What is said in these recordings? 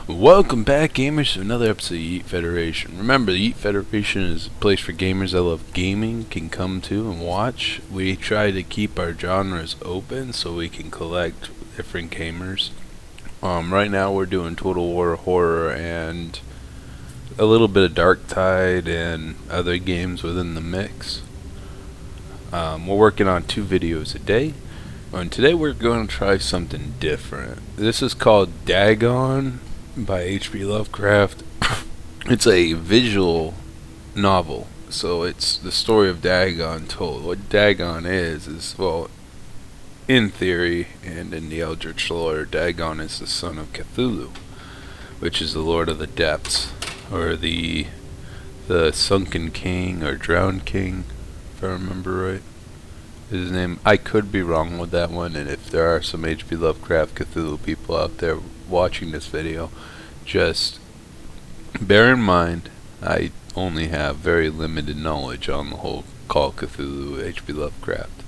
Welcome back, gamers, to another episode of Yeet Federation. Remember, the Yeet Federation is a place for gamers that love gaming can come to and watch. We try to keep our genres open so we can collect different gamers. Right now we're doing Total War horror and a little bit of Dark Tide and other games within the mix. We're working on 2 videos a day. And today we're going to try something different. This is called Dagon by H.P Lovecraft. It's a visual novel, so it's the story of Dagon told. What Dagon is well, in theory and in the Eldritch lore, Dagon is the son of Cthulhu, which is the Lord of the Depths, or the Sunken King or Drowned King, if I remember right. His name. I could be wrong with that one, and if there are some H.P. Lovecraft Cthulhu people out there watching this video, just bear in mind I only have very limited knowledge on the whole Call of Cthulhu H.P. Lovecraft.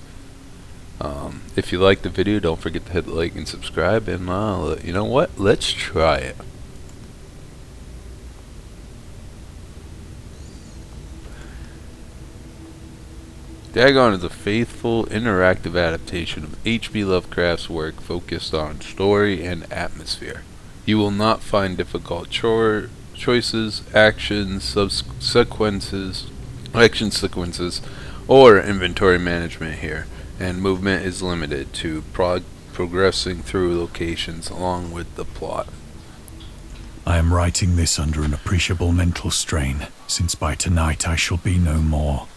If you like the video, don't forget to hit the like and subscribe, and you know what? Let's try it. Dagon is a faithful, interactive adaptation of H.P. Lovecraft's work focused on story and atmosphere. You will not find difficult choices, action sequences, or inventory management here, and movement is limited to progressing through locations along with the plot. I am writing this under an appreciable mental strain, since by tonight I shall be no more.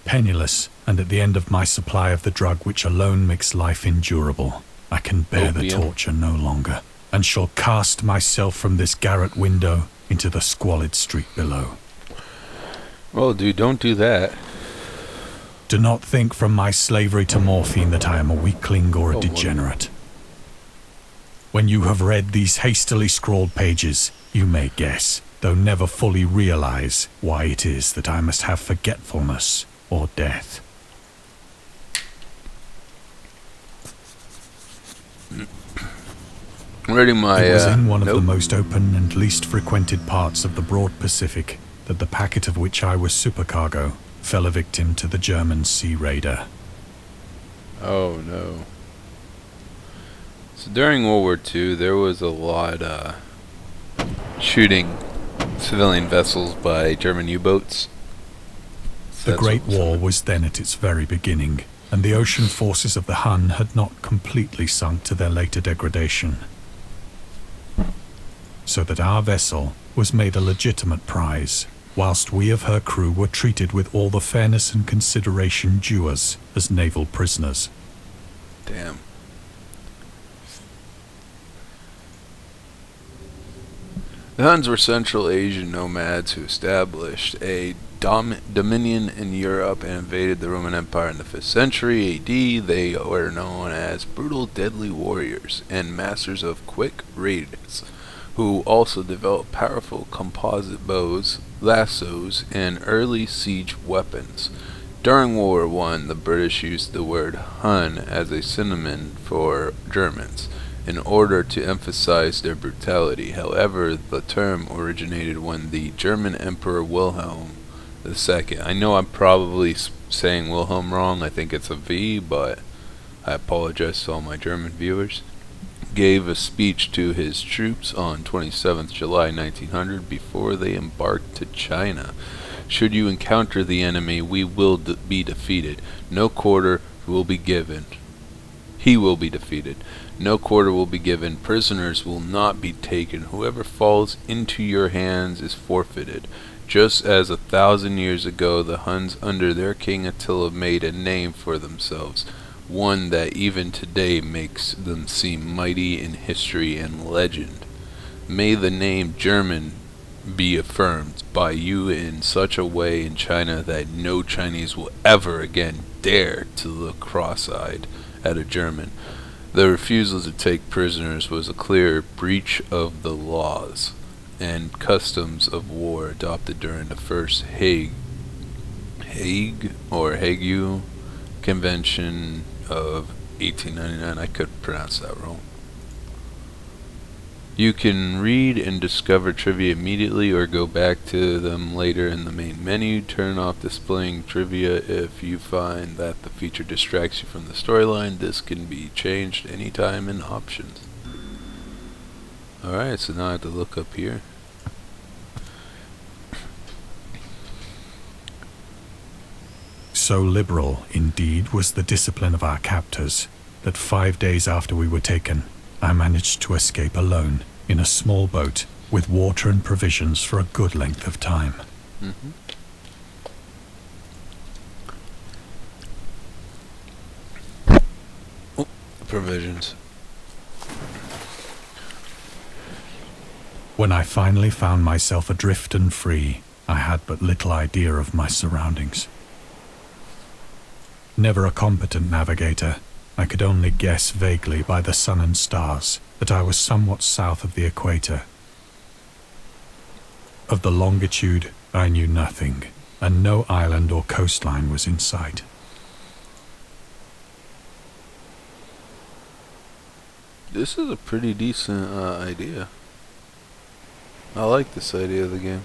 Penniless, and at the end of my supply of the drug which alone makes life endurable, I can bear the torture no longer, and shall cast myself from this garret window into the squalid street below. Well, dude, don't do that. Do not think from my slavery to morphine that I am a weakling or a degenerate. When you have read these hastily scrawled pages, you may guess, though never fully realize, why it is that I must have forgetfulness or death. Reading my It was in one of the most open and least frequented parts of the broad Pacific that the packet of which I was supercargo fell a victim to the German sea raider. Oh no. So during World War II, there was a lot shooting civilian vessels by German U-boats. The Great War was then at its very beginning, and the ocean forces of the Hun had not completely sunk to their later degradation, so that our vessel was made a legitimate prize, whilst we of her crew were treated with all the fairness and consideration due us as naval prisoners. Damn. The Huns were Central Asian nomads who established a dominion in Europe and invaded the Roman Empire in the 5th century AD. They were known as brutal, deadly warriors and masters of quick raids, who also developed powerful composite bows, lassos, and early siege weapons. During World War I, the British used the word Hun as a synonym for Germans in order to emphasize their brutality. However, the term originated when the German Emperor Wilhelm II, I know I'm probably saying Wilhelm wrong, I think it's a V, but I apologize to all my German viewers, gave a speech to his troops on 27th July 1900 before they embarked to China. Should you encounter the enemy, we will be defeated. No quarter will be given. He will be defeated. No quarter will be given. Prisoners will not be taken. Whoever falls into your hands is forfeited. Just as 1,000 years ago the Huns under their king Attila made a name for themselves, one that even today makes them seem mighty in history and legend. May the name German be affirmed by you in such a way in China that no Chinese will ever again dare to look cross-eyed at a German. The refusal to take prisoners was a clear breach of the laws and customs of war adopted during the first Hague or Hague Convention of 1899. I could pronounce that wrong. You can read and discover trivia immediately or go back to them later in the main menu. Turn off displaying trivia if you find that the feature distracts you from the storyline. This can be changed anytime in options. Alright, so now I have to look up here. So liberal, indeed, was the discipline of our captors, that 5 days after we were taken, I managed to escape alone in a small boat with water and provisions for a good length of time. Oh, provisions. When I finally found myself adrift and free, I had but little idea of my surroundings. Never a competent navigator, I could only guess vaguely by the sun and stars that I was somewhat south of the equator. Of the longitude, I knew nothing, and no island or coastline was in sight. This is a pretty decent idea. I like this idea of the game.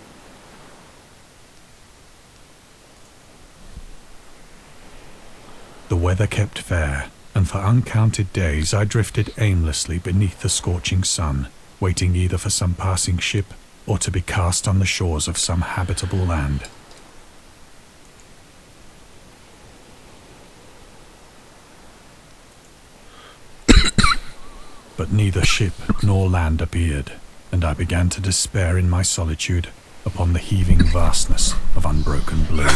The weather kept fair, and for uncounted days I drifted aimlessly beneath the scorching sun, waiting either for some passing ship or to be cast on the shores of some habitable land. But neither ship nor land appeared, and I began to despair in my solitude upon the heaving vastness of unbroken blue.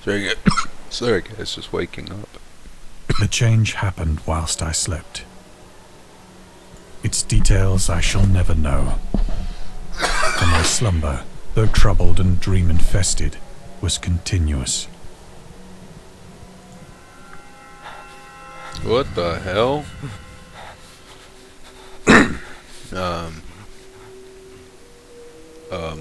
Very good. Sorry guys, just waking up. The change happened whilst I slept. Its details I shall never know. For my slumber, though troubled and dream-infested, was continuous. What the hell?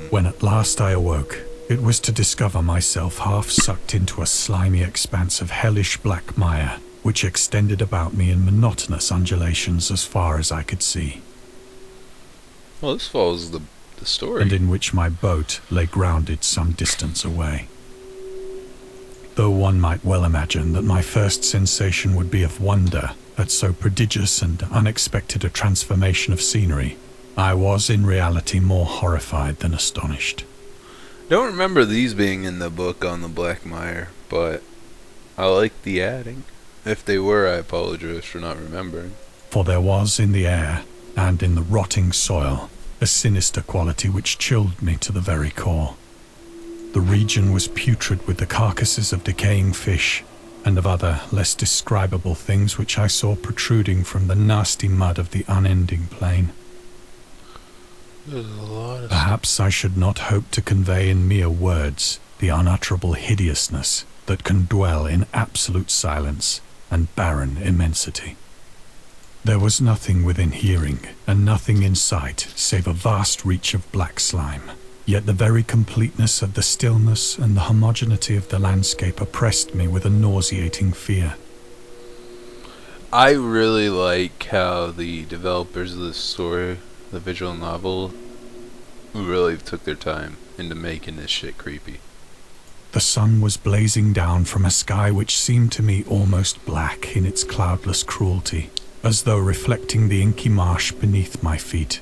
When at last I awoke, it was to discover myself half sucked into a slimy expanse of hellish black mire, which extended about me in monotonous undulations as far as I could see. Well, this follows the story. And in which my boat lay grounded some distance away. Though one might well imagine that my first sensation would be of wonder at so prodigious and unexpected a transformation of scenery, I was in reality more horrified than astonished. Don't remember these being in the book on the Black Mire, but I like the adding. If they were, I apologize for not remembering. For there was in the air, and in the rotting soil, a sinister quality which chilled me to the very core. The region was putrid with the carcasses of decaying fish, and of other, less describable things which I saw protruding from the nasty mud of the unending plain. There's a lot of Perhaps I should not hope to convey in mere words the unutterable hideousness that can dwell in absolute silence and barren immensity. There was nothing within hearing, and nothing in sight, save a vast reach of black slime. Yet the very completeness of the stillness and the homogeneity of the landscape oppressed me with a nauseating fear. I really like how the developers of this story, the visual novel, really took their time into making this shit creepy. The sun was blazing down from a sky which seemed to me almost black in its cloudless cruelty, as though reflecting the inky marsh beneath my feet.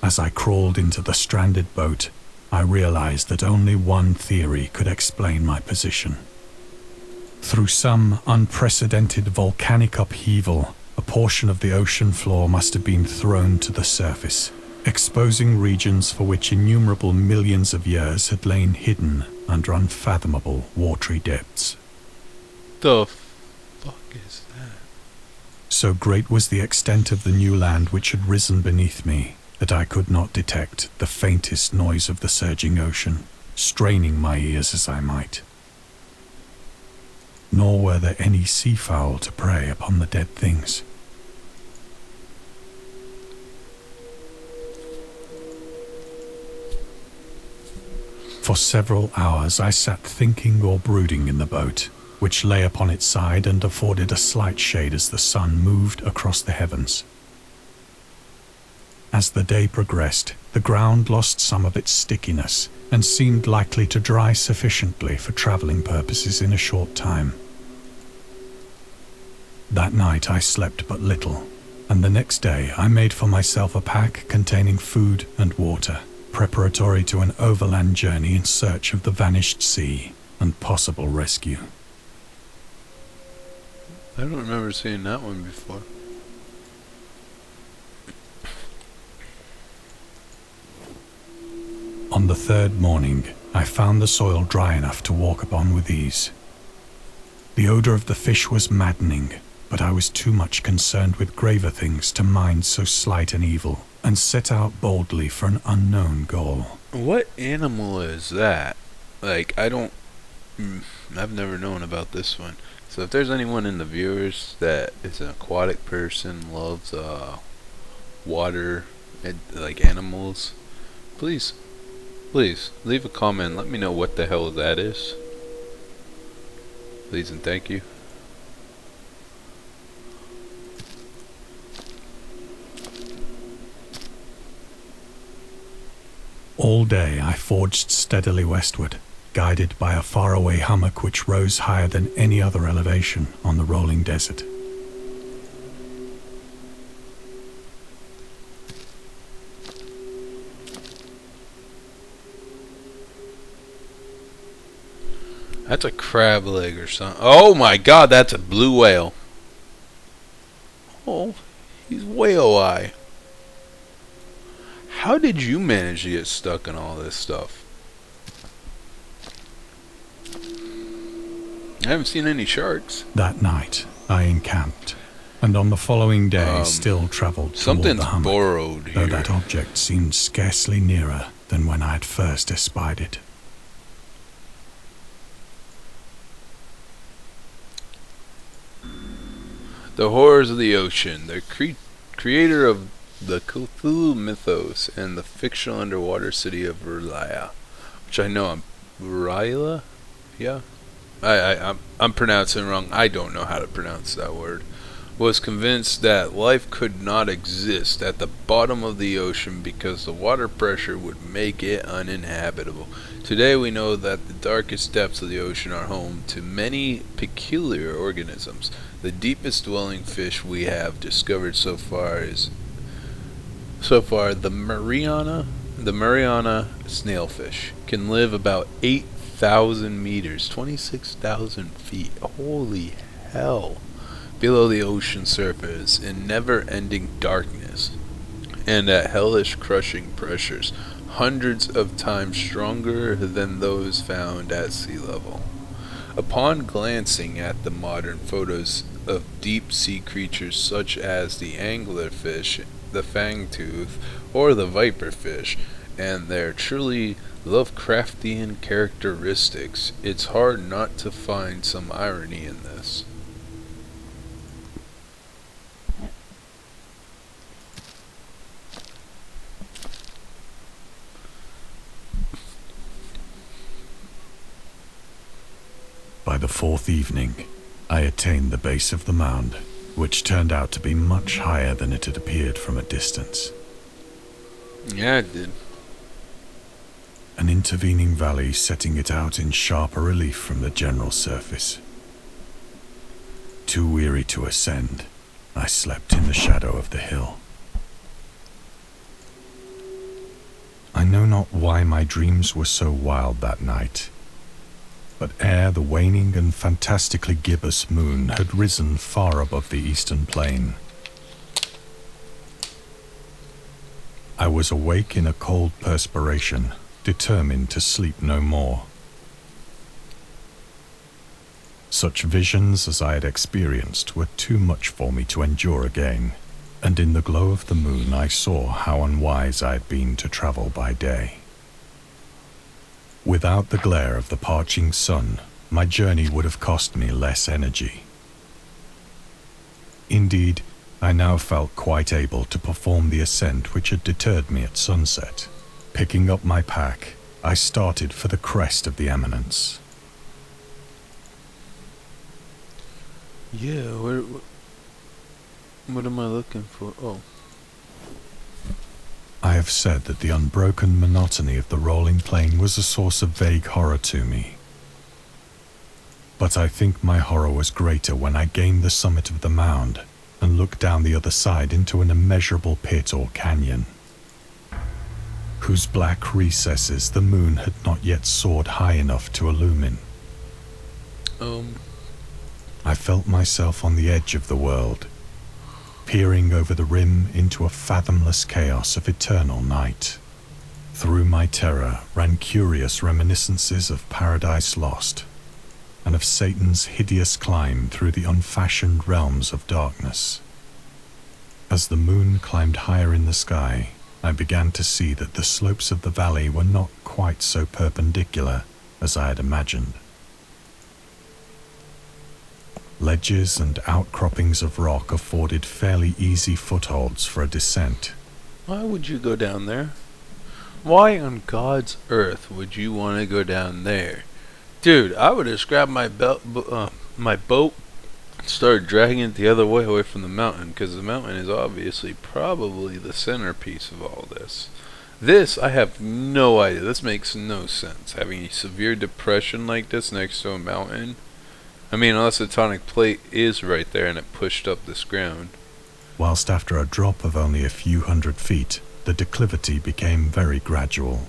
As I crawled into the stranded boat, I realized that only one theory could explain my position. Through some unprecedented volcanic upheaval, a portion of the ocean floor must have been thrown to the surface, exposing regions for which innumerable millions of years had lain hidden under unfathomable watery depths. The fuck is that? So great was the extent of the new land which had risen beneath me that I could not detect the faintest noise of the surging ocean, straining my ears as I might. nor were there any seafowl to prey upon the dead things. For several hours I sat thinking or brooding in the boat, which lay upon its side and afforded a slight shade as the sun moved across the heavens. As the day progressed, the ground lost some of its stickiness and seemed likely to dry sufficiently for travelling purposes in a short time. That night I slept but little, and the next day I made for myself a pack containing food and water, preparatory to an overland journey in search of the vanished sea and possible rescue. I don't remember seeing that one before. On the third morning, I found the soil dry enough to walk upon with ease. The odour of the fish was maddening, but I was too much concerned with graver things to mind so slight an evil, and set out boldly for an unknown goal. What animal is that? Like, I've never known about this one. So if there's anyone in the viewers that is an aquatic person, loves water, like animals, please leave a comment. Let me know what the hell that is. Please and thank you. All day I forged steadily westward, guided by a faraway hummock which rose higher than any other elevation on the rolling desert. That's a crab leg or something. Oh my god, that's a blue whale. Oh, he's whale eye. How did you manage to get stuck in all this stuff? I haven't seen any sharks. That night I encamped, and on the following day still travelled toward the hummock, borrowed here. though that object seemed scarcely nearer than when I had first espied it. The horrors of the ocean. The creator of the Cthulhu mythos and the fictional underwater city of R'lyeh, which I know I'm R'lyeh? Yeah. I'm pronouncing it wrong. I don't know how to pronounce that word. Was convinced that life could not exist at the bottom of the ocean because the water pressure would make it uninhabitable. Today we know that the darkest depths of the ocean are home to many peculiar organisms. The deepest dwelling fish we have discovered so far the Mariana snailfish can live about 8,000 meters, 26,000 feet. Holy hell. Below the ocean surface in never-ending darkness and at hellish crushing pressures, hundreds of times stronger than those found at sea level. Upon glancing at the modern photos of deep-sea creatures such as the anglerfish, the fangtooth, or the viperfish, and their truly Lovecraftian characteristics, it's hard not to find some irony in this. By the fourth evening, I attained the base of the mound, which turned out to be much higher than it had appeared from a distance. Yeah, it did. An intervening valley setting it out in sharper relief from the general surface. Too weary to ascend, I slept in the shadow of the hill. I know not why my dreams were so wild that night, but ere the waning and fantastically gibbous moon had risen far above the eastern plain, I was awake in a cold perspiration, determined to sleep no more. Such visions as I had experienced were too much for me to endure again, and in the glow of the moon I saw how unwise I had been to travel by day. Without the glare of the parching sun, my journey would have cost me less energy. Indeed, I now felt quite able to perform the ascent which had deterred me at sunset. Picking up my pack, I started for the crest of the eminence. Yeah, what am I looking for? Oh. I have said that the unbroken monotony of the rolling plain was a source of vague horror to me. But I think my horror was greater when I gained the summit of the mound and looked down the other side into an immeasurable pit or canyon, whose black recesses the moon had not yet soared high enough to illumine. I felt myself on the edge of the world, peering over the rim into a fathomless chaos of eternal night. Through my terror ran curious reminiscences of Paradise Lost, and of Satan's hideous climb through the unfashioned realms of darkness. As the moon climbed higher in the sky, I began to see that the slopes of the valley were not quite so perpendicular as I had imagined. Ledges and outcroppings of rock afforded fairly easy footholds for a descent. Why would you go down there? Why on God's earth would you want to go down there? Dude, I would have grabbed my boat, and started dragging it the other way away from the mountain, because the mountain is obviously probably the centerpiece of all this. This, I have no idea. This makes no sense. Having a severe depression like this next to a mountain. I mean, unless the tectonic plate is right there and it pushed up this ground. Whilst after a drop of only a few hundred feet, the declivity became very gradual.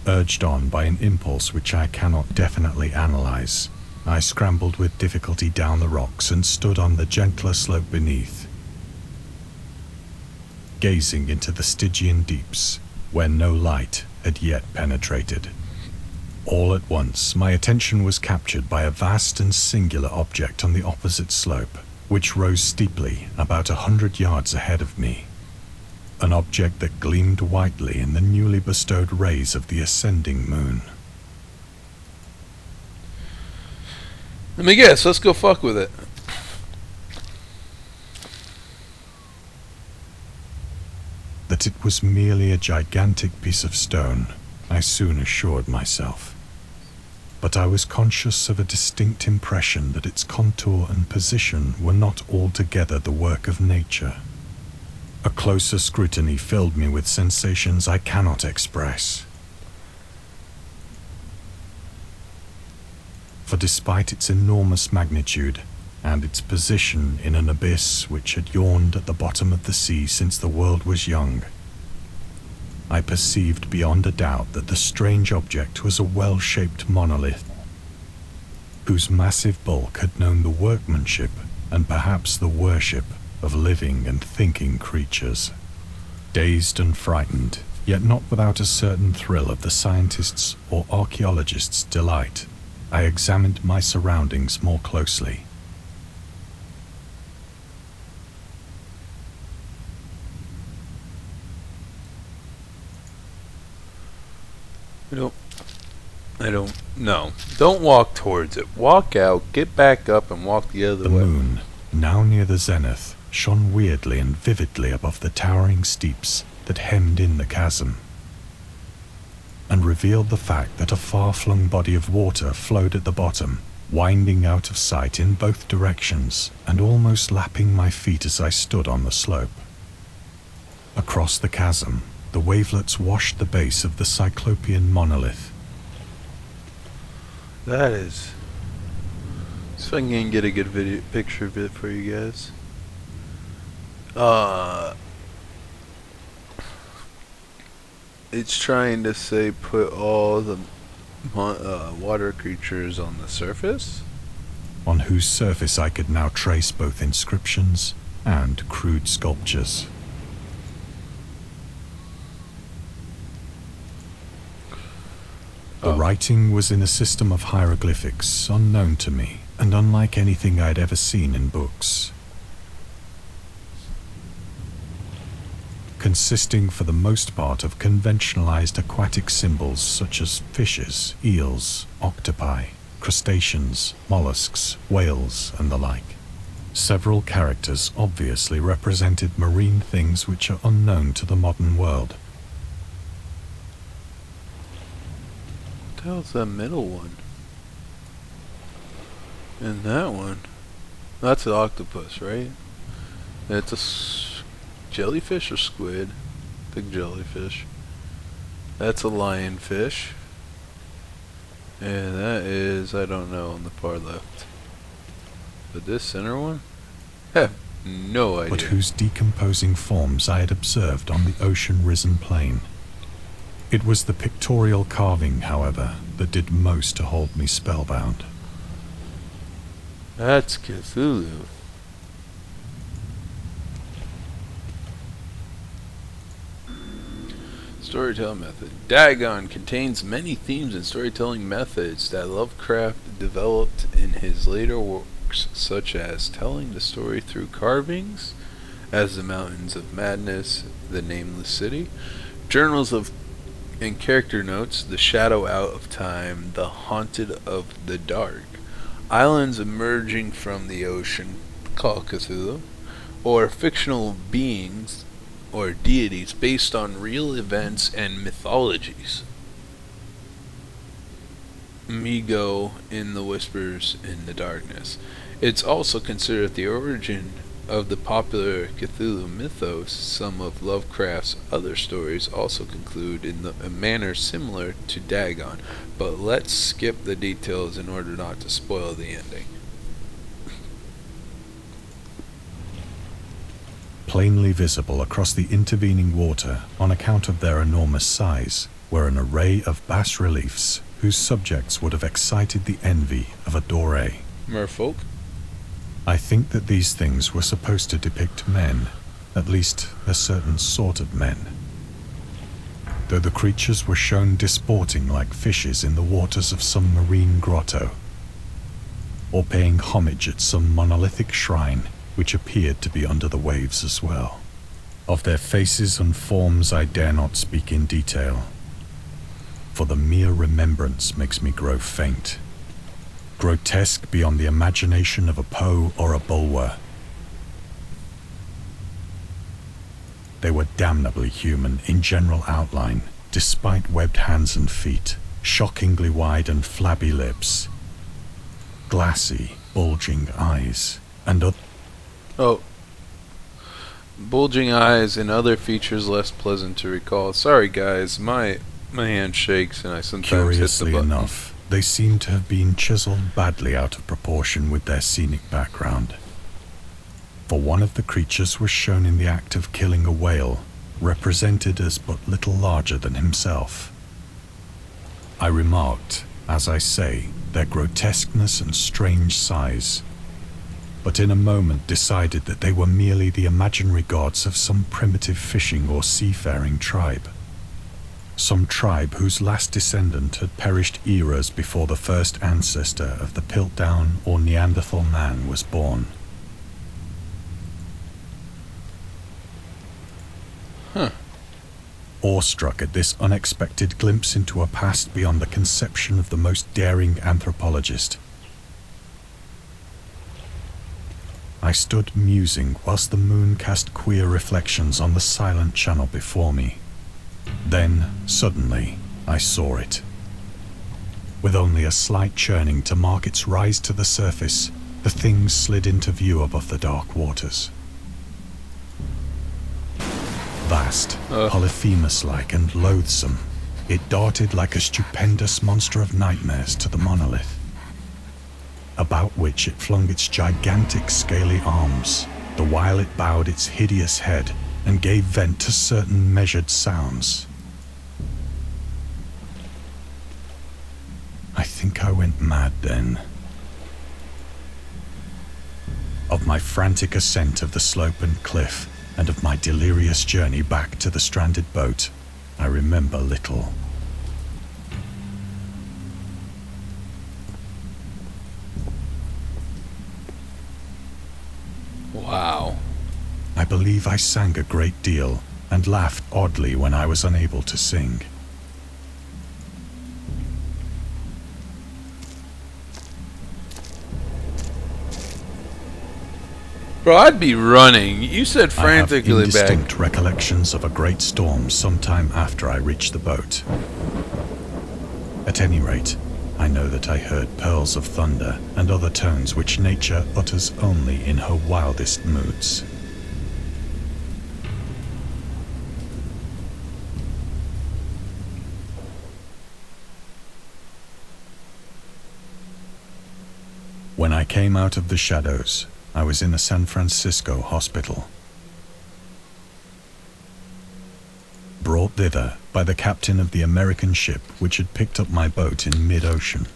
Urged on by an impulse which I cannot definitely analyze, I scrambled with difficulty down the rocks and stood on the gentler slope beneath, gazing into the Stygian deeps, where no light had yet penetrated. All at once, my attention was captured by a vast and singular object on the opposite slope, which rose steeply about 100 yards ahead of me. An object that gleamed whitely in the newly bestowed rays of the ascending moon. Let me guess, let's go fuck with it. That it was merely a gigantic piece of stone, I soon assured myself. But I was conscious of a distinct impression that its contour and position were not altogether the work of nature. A closer scrutiny filled me with sensations I cannot express. For despite its enormous magnitude, and its position in an abyss which had yawned at the bottom of the sea since the world was young, I perceived beyond a doubt that the strange object was a well-shaped monolith, whose massive bulk had known the workmanship and perhaps the worship of living and thinking creatures. Dazed and frightened, yet not without a certain thrill of the scientist's or archaeologist's delight, I examined my surroundings more closely. I don't know. Don't walk towards it. Walk out, get back up, and walk the other way. The moon, now near the zenith, shone weirdly and vividly above the towering steeps that hemmed in the chasm, and revealed the fact that a far-flung body of water flowed at the bottom, winding out of sight in both directions and almost lapping my feet as I stood on the slope. Across the chasm, the wavelets washed the base of the cyclopean monolith. That is... So I can get a good picture of it for you guys. It's trying to say put all the water creatures on the surface, on whose surface I could now trace both inscriptions and crude sculptures. The writing was in a system of hieroglyphics unknown to me and unlike anything I had ever seen in books. consisting for the most part of conventionalized aquatic symbols such as fishes, eels, octopi, crustaceans, mollusks, whales, and the like. Several characters obviously represented marine things which are unknown to the modern world. What the hell's that middle one? And that one? That's an octopus, right? It's a jellyfish or squid? Big jellyfish. That's a lionfish. And that is, I don't know, on the far left. But this center one? I have no idea. But whose decomposing forms I had observed on the ocean-risen plain. It was the pictorial carving, however, that did most to hold me spellbound. That's Cthulhu. Storytelling method. Dagon contains many themes and storytelling methods that Lovecraft developed in his later works, such as telling the story through carvings, as the Mountains of Madness, the Nameless City, journals of and character notes, the Shadow Out of Time, the Haunted of the Dark, islands emerging from the ocean, called Cthulhu, or fictional beings or deities based on real events and mythologies. Migo in the Whispers in the Darkness. It's also considered the origin of the popular Cthulhu mythos. Some of Lovecraft's other stories also conclude in a manner similar to Dagon, but let's skip the details in order not to spoil the ending. Plainly visible across the intervening water on account of their enormous size were an array of bas-reliefs whose subjects would have excited the envy of a doré. Merfolk? I think that these things were supposed to depict men, at least a certain sort of men. Though the creatures were shown disporting like fishes in the waters of some marine grotto, or paying homage at some monolithic shrine which appeared to be under the waves as well. Of their faces and forms I dare not speak in detail, for the mere remembrance makes me grow faint. Grotesque beyond the imagination of a Poe or a Bulwer. They were damnably human in general outline, despite webbed hands and feet, shockingly wide and flabby lips, glassy, bulging eyes, and bulging eyes and other features less pleasant to recall. Sorry guys, my hand shakes and I sometimes hit the button. Curiously enough, they seem to have been chiseled badly out of proportion with their scenic background. For one of the creatures was shown in the act of killing a whale, represented as but little larger than himself. I remarked, as I say, their grotesqueness and strange size, but in a moment decided that they were merely the imaginary gods of some primitive fishing or seafaring tribe. Some tribe whose last descendant had perished eras before the first ancestor of the Piltdown or Neanderthal man was born. Awestruck at this unexpected glimpse into a past beyond the conception of the most daring anthropologist, I stood musing whilst the moon cast queer reflections on the silent channel before me. Then, suddenly, I saw it. With only a slight churning to mark its rise to the surface, the thing slid into view above the dark waters. Vast, Polyphemus-like and loathsome, it darted like a stupendous monster of nightmares to the monolith, about which it flung its gigantic scaly arms, the while it bowed its hideous head and gave vent to certain measured sounds. I think I went mad then. Of my frantic ascent of the slope and cliff, and of my delirious journey back to the stranded boat, I remember little. Wow. I believe I sang a great deal, and laughed oddly when I was unable to sing. Bro, I'd be running. You said I have frantically indistinct back. recollections of a great storm sometime after I reached the boat. At any rate, I know that I heard pearls of thunder and other tones which nature utters only in her wildest moods. When I came out of the shadows, I was in a San Francisco hospital. Brought thither by the captain of the American ship which had picked up my boat in mid-ocean.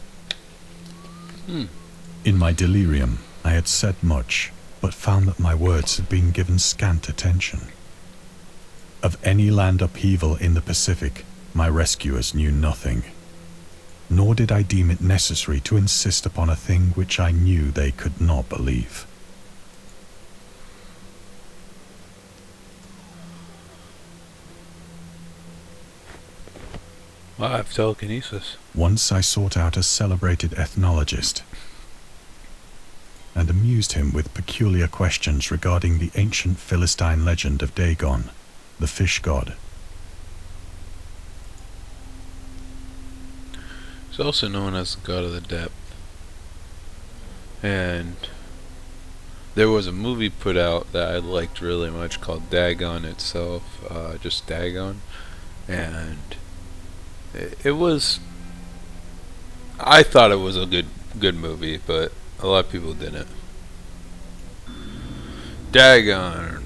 In my delirium, I had said much, but found that my words had been given scant attention. Of any land upheaval in the Pacific, my rescuers knew nothing. Nor did I deem it necessary to insist upon a thing which I knew they could not believe. I have telekinesis. Once I sought out a celebrated ethnologist and amused him with peculiar questions regarding the ancient Philistine legend of Dagon, the fish god. He's also known as the god of the depth. And there was a movie put out that I liked really much called Dagon itself, just Dagon. And it was, I thought it was a good movie, but a lot of people didn't. Dagon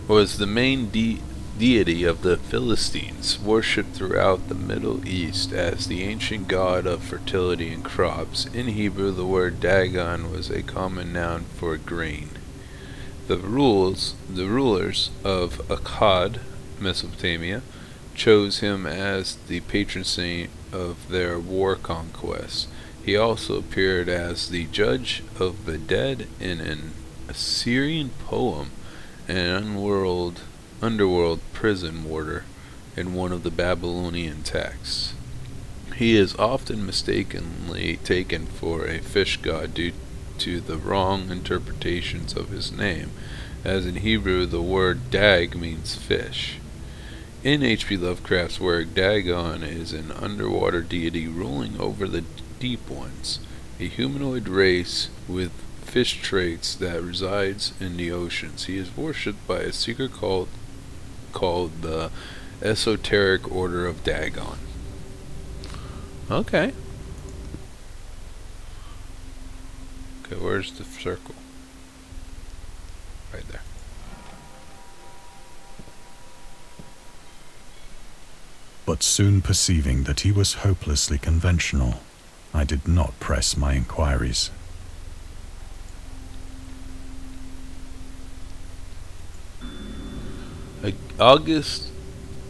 was the main deity of the Philistines, worshipped throughout the Middle East as the ancient god of fertility and crops. In Hebrew, the word Dagon was a common noun for grain. The rulers of Akkad, Mesopotamia, chose him as the patron saint of their war conquests. He also appeared as the judge of the dead in an Assyrian poem and an underworld prison warder in one of the Babylonian texts. He is often mistakenly taken for a fish god due to the wrong interpretations of his name, as in Hebrew the word dag means fish. In H.P Lovecraft's work, Dagon is an underwater deity ruling over the deep ones, a humanoid race with fish traits that resides in the oceans. He is worshipped by a secret cult called the Esoteric Order of Dagon. Okay. Okay, where's the circle? Right there. But soon perceiving that he was hopelessly conventional, I did not press my inquiries. August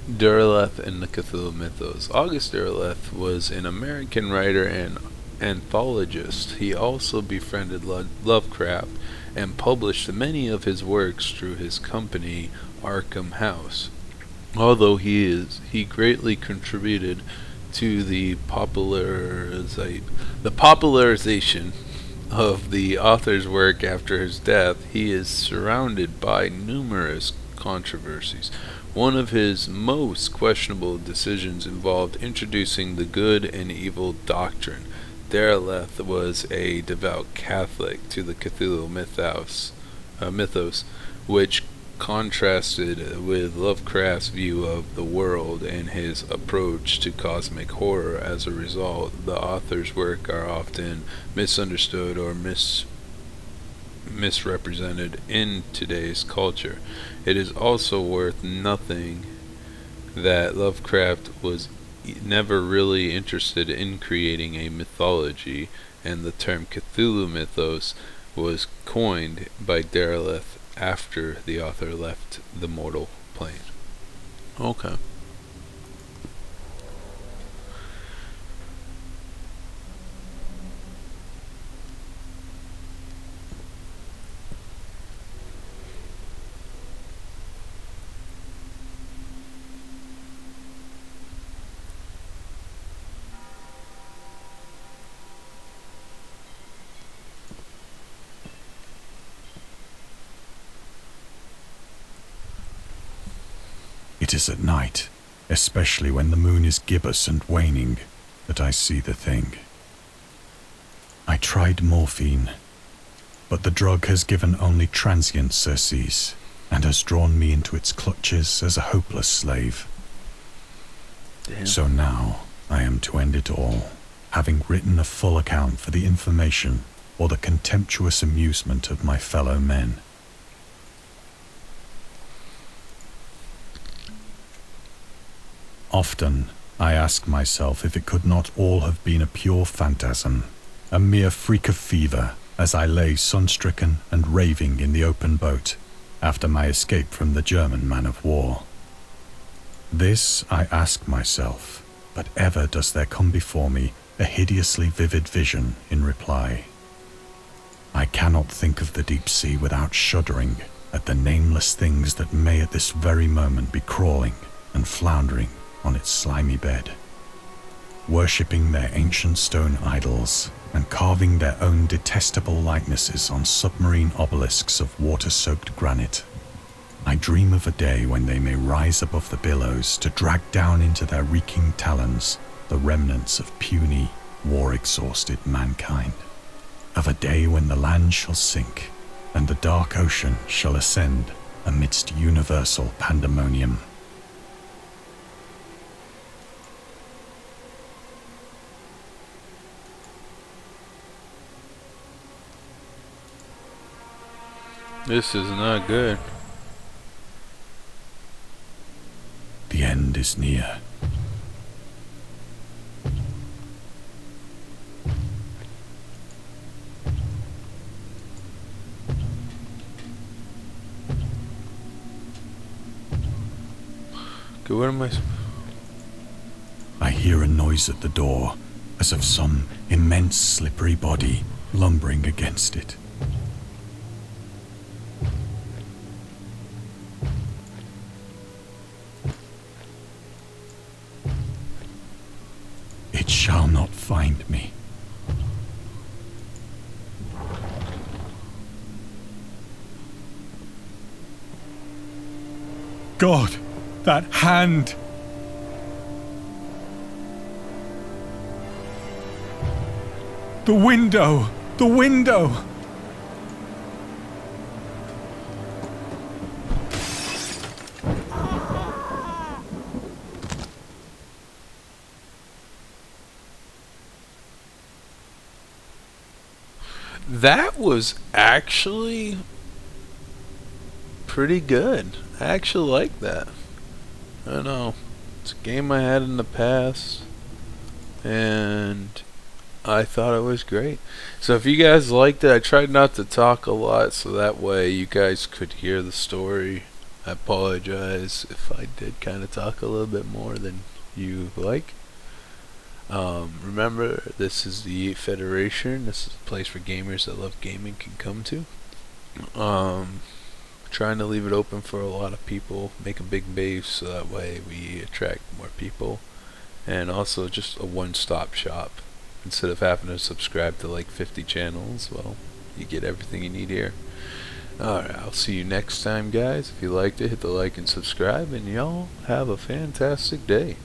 Derleth and the Cthulhu Mythos. August Derleth was an American writer and anthologist. He also befriended Lovecraft and published many of his works through his company Arkham House. Although he greatly contributed to the popularization of the author's work after his death, he is surrounded by numerous controversies. One of his most questionable decisions involved introducing the good and evil doctrine. Derleth was a devout Catholic to the Cthulhu mythos, which contrasted with Lovecraft's view of the world and his approach to cosmic horror. As a result, the author's work are often misunderstood or misrepresented in today's culture. It is also worth noting that Lovecraft was never really interested in creating a mythology, and the term Cthulhu mythos was coined by Derleth after the author left the mortal plane. Okay. It is at night, especially when the moon is gibbous and waning, that I see the thing. I tried morphine, but the drug has given only transient surcease and has drawn me into its clutches as a hopeless slave. Damn. So now I am to end it all, having written a full account for the information or the contemptuous amusement of my fellow men. Often I ask myself if it could not all have been a pure phantasm, a mere freak of fever, as I lay sun-stricken and raving in the open boat after my escape from the German man-of-war. This I ask myself, but ever does there come before me a hideously vivid vision in reply. I cannot think of the deep sea without shuddering at the nameless things that may at this very moment be crawling and floundering on its slimy bed, worshipping their ancient stone idols and carving their own detestable likenesses on submarine obelisks of water-soaked granite. I dream of a day when they may rise above the billows to drag down into their reeking talons the remnants of puny, war-exhausted mankind. Of a day when the land shall sink and the dark ocean shall ascend amidst universal pandemonium. This is not good. The end is near. Okay, what am I... I hear a noise at the door, as of some immense slippery body lumbering against it. It shall not find me. God, that hand! The window! The window! That was actually pretty good. I actually like that. I don't know. It's a game I had in the past, and I thought it was great. So if you guys liked it, I tried not to talk a lot so that way you guys could hear the story. I apologize if I did kind of talk a little bit more than you like. Remember, this is the Yeet Federation. This is a place where gamers that love gaming can come to. Trying to leave it open for a lot of people, make a big base so that way we attract more people, and also just a one-stop shop. Instead of having to subscribe to like 50 channels, well, you get everything you need here. Alright, I'll see you next time, guys. If you liked it, hit the like and subscribe, and y'all have a fantastic day.